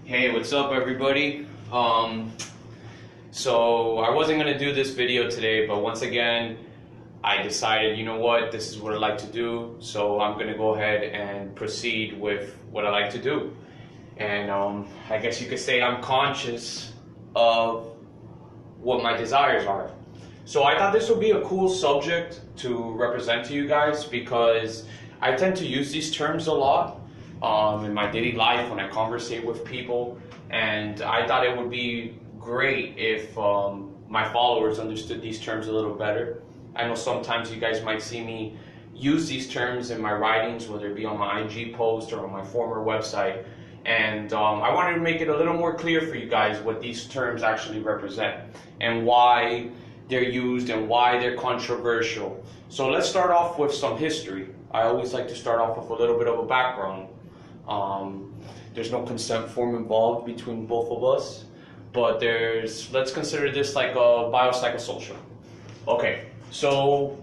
Hey, what's up everybody? So I wasn't going to do this video today, but once again I decided, you know what, this is what I like to do, so I'm going to go ahead and proceed with what I like to do. And I guess you could say I'm conscious of what my desires are. So I thought this would be a cool subject to represent to you guys, because I tend to use these terms a lot in my daily life when I conversate with people, and I thought it would be great if my followers understood these terms a little better. I know sometimes you guys might see me use these terms in my writings, whether it be on my IG post or on my former website, and I wanted to make it a little more clear for you guys what these terms actually represent and why they're used and why they're controversial. So let's start off with some history. I always like to start off with a little bit of a background. There's no consent form involved between both of us, but let's consider this like a biopsychosocial. Okay, so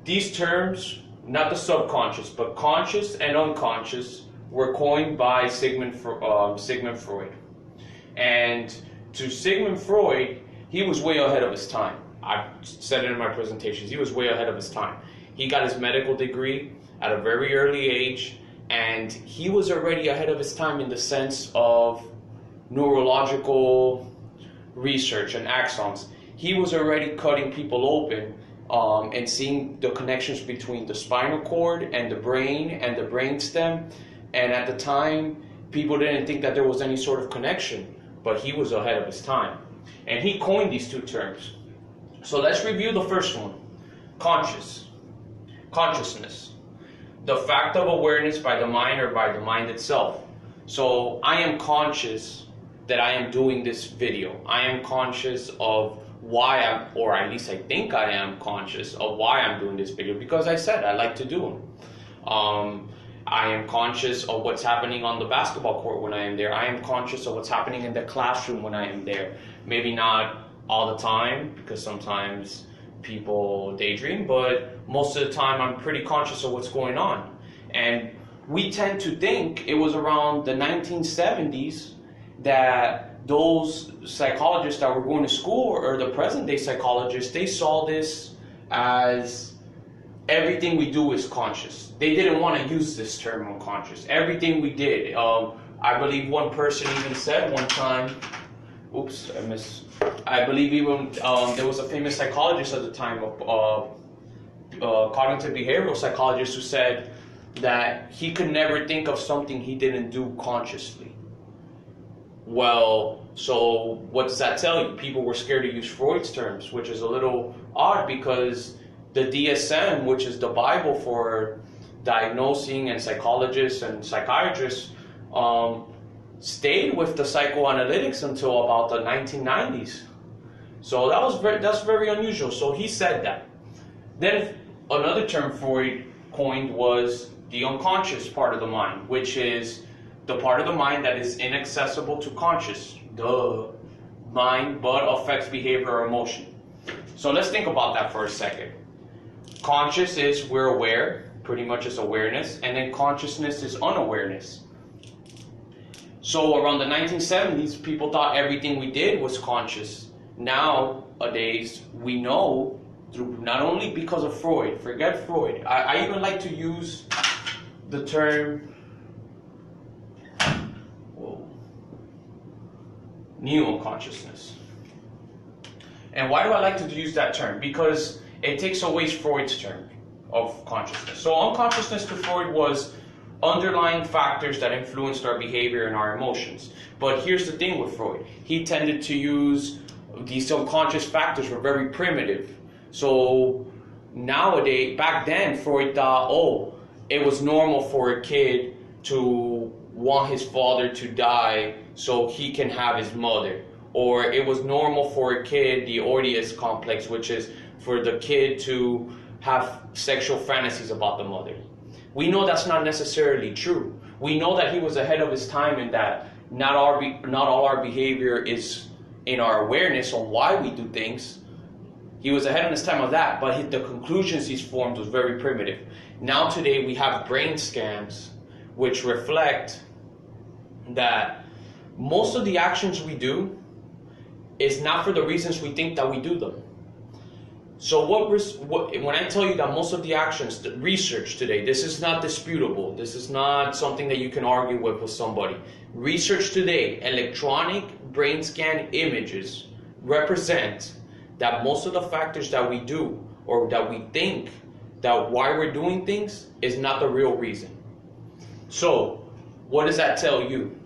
these terms, not the subconscious, but conscious and unconscious, were coined by Sigmund Freud. And to Sigmund Freud, he was way ahead of his time. I said it in my presentations, he was way ahead of his time. He got his medical degree at a very early age, and he was already ahead of his time in the sense of neurological research and axons. He was already cutting people open and seeing the connections between the spinal cord and the brain stem. And at the time, people didn't think that there was any sort of connection, but he was ahead of his time. And he coined these two terms. So let's review the first one. Consciousness. The fact of awareness by the mind or by the mind itself. So I am conscious that I am doing this video. I am conscious of why or at least I think I am conscious of why I'm doing this video, because I said I like to do them. I am conscious of what's happening on the basketball court when I am there. I am conscious of what's happening in the classroom when I am there. Maybe not all the time, because sometimes people daydream, but most of the time I'm pretty conscious of what's going on. And we tend to think it was around the 1970s that those psychologists that were going to school, or the present day psychologists, they saw this as everything we do is conscious. They didn't want to use this term unconscious. Everything we did. I believe one person even said one time, I believe even there was a famous psychologist at the time, cognitive behavioral psychologist, who said that he could never think of something he didn't do consciously. Well, so what does that tell you? People were scared to use Freud's terms, which is a little odd, because the DSM, which is the Bible for diagnosing and psychologists and psychiatrists, stayed with the psychoanalytics until about the 1990s. So that's very unusual. So he said that. Then another term Freud coined was the unconscious part of the mind, which is the part of the mind that is inaccessible to conscious, the mind, but affects behavior or emotion. So let's think about that for a second. Conscious is we're aware, pretty much is awareness, and then consciousness is unawareness. So around the 1970s, people thought everything we did was conscious. Nowadays, we know, through not only because of Freud, forget Freud, I even like to use the term neo-consciousness. And why do I like to use that term? Because it takes away Freud's term of consciousness. So unconsciousness to Freud was underlying factors that influenced our behavior and our emotions. But here's the thing with Freud. He tended to use these subconscious factors were very primitive. So nowadays, back then, Freud thought, it was normal for a kid to want his father to die so he can have his mother. Or it was normal for a kid, the Oedipus complex, which is for the kid to have sexual fantasies about the mother. We know that's not necessarily true. We know that he was ahead of his time in that not all our behavior is in our awareness on why we do things. He was ahead of his time of that, but the conclusions he's formed was very primitive. Now today we have brain scans which reflect that most of the actions we do is not for the reasons we think that we do them. So when I tell you that most of the actions, the research today, this is not disputable. This is not something that you can argue with somebody. Research today, electronic brain scan images represent that most of the factors that we do or that we think that why we're doing things is not the real reason. So what does that tell you?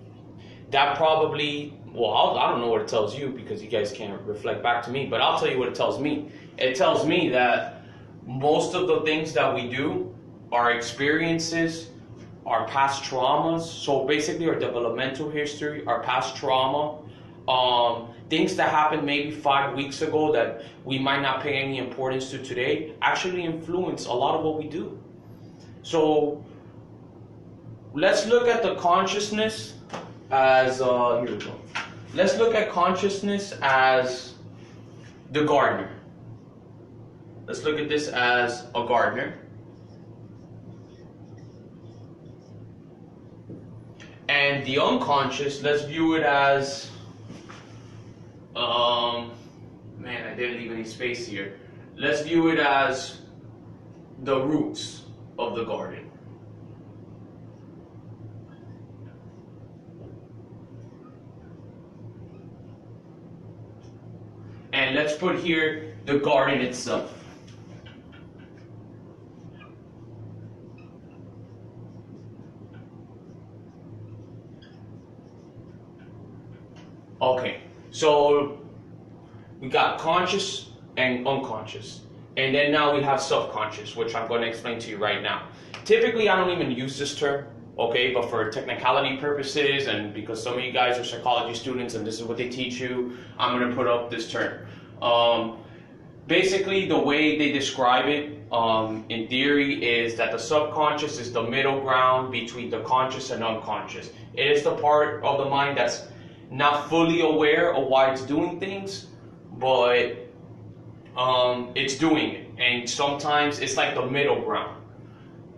That probably, well, I don't know what it tells you because you guys can't reflect back to me, but I'll tell you what it tells me. It tells me that most of the things that we do, our experiences, our past traumas, so basically our developmental history, our past trauma, things that happened maybe 5 weeks ago that we might not pay any importance to today, actually influence a lot of what we do. So let's look at the consciousness as, here we go. Let's look at consciousness as the gardener. Let's look at this as a gardener. And the unconscious, let's view it as, man, I didn't leave any space here. Let's view it as the roots of the garden. And let's put here the garden itself. Okay, so we got conscious and unconscious. And then now we have subconscious, which I'm going to explain to you right now. Typically, I don't even use this term, okay, but for technicality purposes and because some of you guys are psychology students and this is what they teach you, I'm going to put up this term. Basically, the way they describe it in theory is that the subconscious is the middle ground between the conscious and unconscious. It is the part of the mind that's not fully aware of why it's doing things, but it's doing it. And sometimes it's like the middle ground.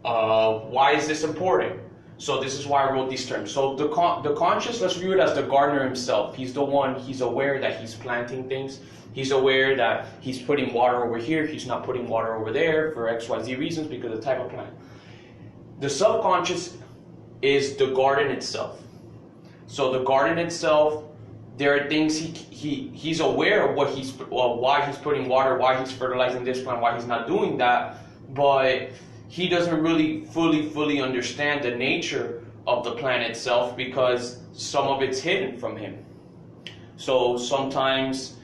Why is this important? So this is why I wrote these terms. So the conscious, let's view it as the gardener himself. He's the one, he's aware that he's planting things. He's aware that he's putting water over here. He's not putting water over there for XYZ reasons because of the type of plant. The subconscious is the garden itself. So the garden itself, there are things he's aware of why he's putting water, why he's fertilizing this plant, why he's not doing that, but he doesn't really fully understand the nature of the plant itself because some of it's hidden from him. So sometimes,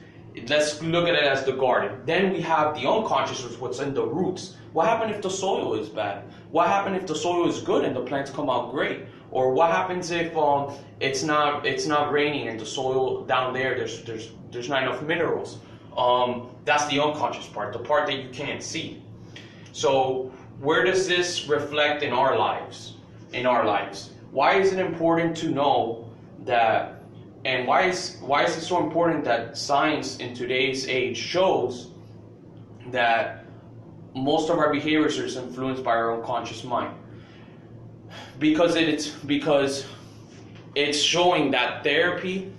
let's look at it as the garden. Then we have the unconscious, which is what's in the roots. What happens if the soil is bad? What happens if the soil is good and the plants come out great? Or what happens if it's not raining and the soil down there there's not enough minerals? That's the unconscious part, the part that you can't see. So where does this reflect in our lives? Why is it important to know that? And why is it so important that science in today's age shows that most of our behaviors are influenced by our unconscious mind? Because it's showing that therapy,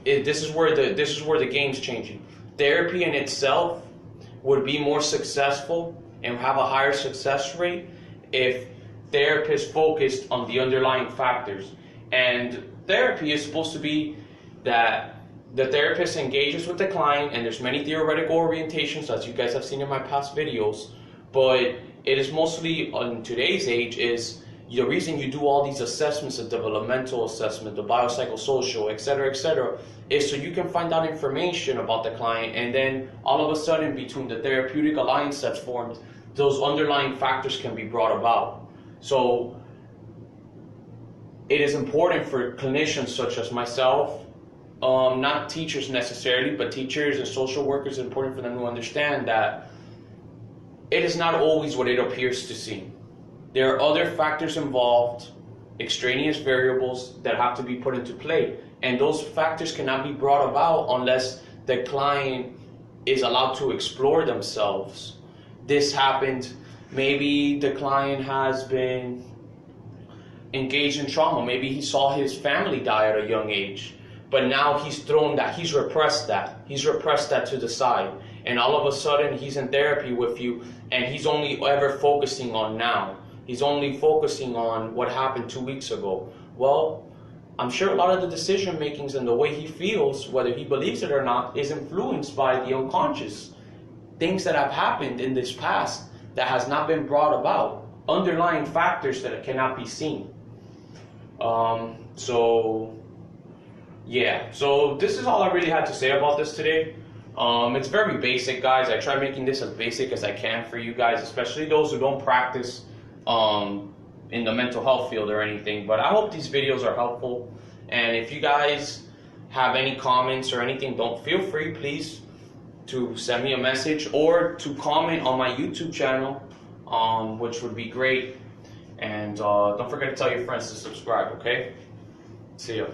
this is where the game's changing. Therapy in itself would be more successful and have a higher success rate if therapists focused on the underlying factors. And therapy is supposed to be that the therapist engages with the client, and there's many theoretical orientations, as you guys have seen in my past videos, but it is mostly, in today's age, is the reason you do all these assessments, the developmental assessment, the biopsychosocial, etc., is so you can find out information about the client, and then all of a sudden, between the therapeutic alliance that's formed, those underlying factors can be brought about. So it is important for clinicians such as myself, not teachers necessarily, but teachers and social workers, it's important for them to understand that it is not always what it appears to seem. There are other factors involved, extraneous variables that have to be put into play, and those factors cannot be brought about unless the client is allowed to explore themselves. This happened, maybe the client has been engaged in trauma. Maybe he saw his family die at a young age, but now he's repressed that to the side, and all of a sudden he's in therapy with you, and he's only ever focusing on now. He's only focusing on what happened 2 weeks ago. Well, I'm sure a lot of the decision makings and the way he feels, whether he believes it or not, is influenced by the unconscious. Things that have happened in this past that has not been brought about. Underlying factors that cannot be seen. So this is all I really had to say about this today. It's very basic, guys. I try making this as basic as I can for you guys, especially those who don't practice in the mental health field or anything. But I hope these videos are helpful. And if you guys have any comments or anything, don't feel free, please, to send me a message or to comment on my YouTube channel, which would be great. And don't forget to tell your friends to subscribe, okay? See ya.